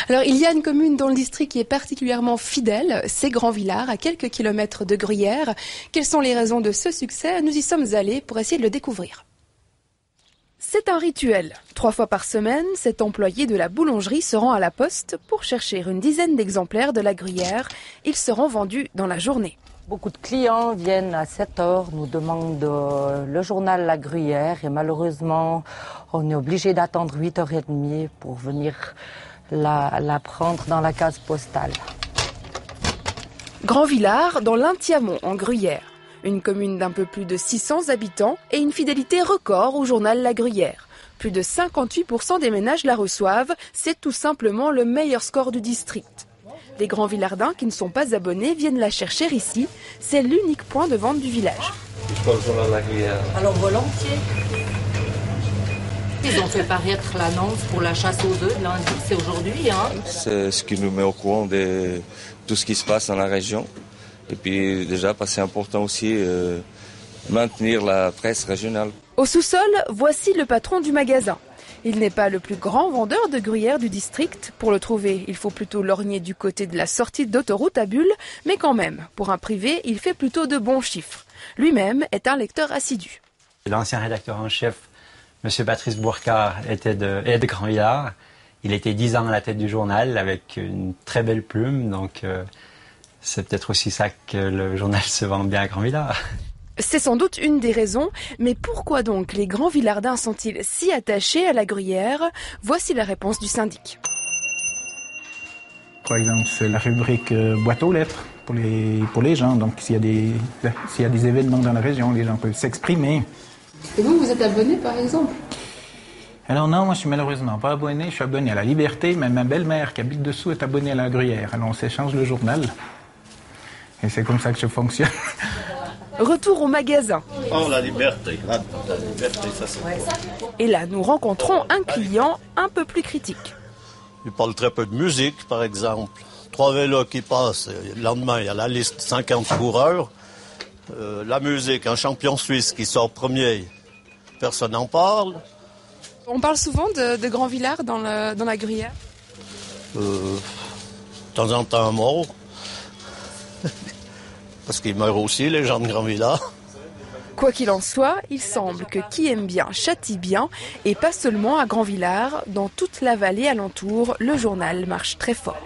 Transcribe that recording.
Alors, il y a une commune dans le district qui est particulièrement fidèle, c'est Grandvillars, à quelques kilomètres de Gruyère. Quelles sont les raisons de ce succès? Nous y sommes allés pour essayer de le découvrir. C'est un rituel. 3 fois par semaine, cet employé de la boulangerie se rend à la poste pour chercher une dizaine d'exemplaires de la Gruyère. Ils seront vendus dans la journée. Beaucoup de clients viennent à 7h, nous demandent le journal La Gruyère et malheureusement, on est obligé d'attendre 8h30 pour venir la prendre dans la case postale. Grandvillars, dans l'Intiamont, en Gruyère. Une commune d'un peu plus de 600 habitants et une fidélité record au journal La Gruyère. Plus de 58% des ménages la reçoivent, c'est tout simplement le meilleur score du district. Les Grandvillardins qui ne sont pas abonnés viennent la chercher ici, c'est l'unique point de vente du village. Alors volontiers. Ils ont fait paraître l'annonce pour la chasse aux œufs lundi, c'est aujourd'hui. C'est ce qui nous met au courant de tout ce qui se passe dans la région. Et puis déjà, c'est important aussi maintenir la presse régionale. Au sous-sol, voici le patron du magasin. Il n'est pas le plus grand vendeur de gruyère du district. Pour le trouver, il faut plutôt lorgner du côté de la sortie d'autoroute à Bulle. Mais quand même, pour un privé, il fait plutôt de bons chiffres. Lui-même est un lecteur assidu. L'ancien rédacteur en chef, M. Patrice Bourcard, était de Grandvillars. Il était 10 ans à la tête du journal avec une très belle plume. Donc c'est peut-être aussi ça que le journal se vend bien à Grandvillars. C'est sans doute une des raisons, mais pourquoi donc les Grandvillardins sont-ils si attachés à la gruyère? Voici la réponse du syndic. Par exemple, c'est la rubrique boîte aux lettres pour les gens. Donc s'il y a des événements dans la région, les gens peuvent s'exprimer. Et vous êtes abonné par exemple? Alors non, moi je suis malheureusement pas abonné. Je suis abonné à La Liberté, mais ma belle-mère qui habite dessous est abonnée à la gruyère. Alors on s'échange le journal. Et c'est comme ça que je fonctionne. Retour au magasin. Oh, La Liberté. La Liberté, ça c'est... Et là, nous rencontrons un client un peu plus critique. Il parle très peu de musique, par exemple. 3 vélos qui passent, le lendemain, il y a la liste 50 coureurs. La musique, un champion suisse qui sort premier, personne n'en parle. On parle souvent de Grandvillars dans la gruyère. De temps en temps un mot. Parce qu'ils meurent aussi, les gens de Grandvillars. Quoi qu'il en soit, il semble que qui aime bien châtie bien, et pas seulement à Grandvillars, dans toute la vallée alentour, le journal marche très fort.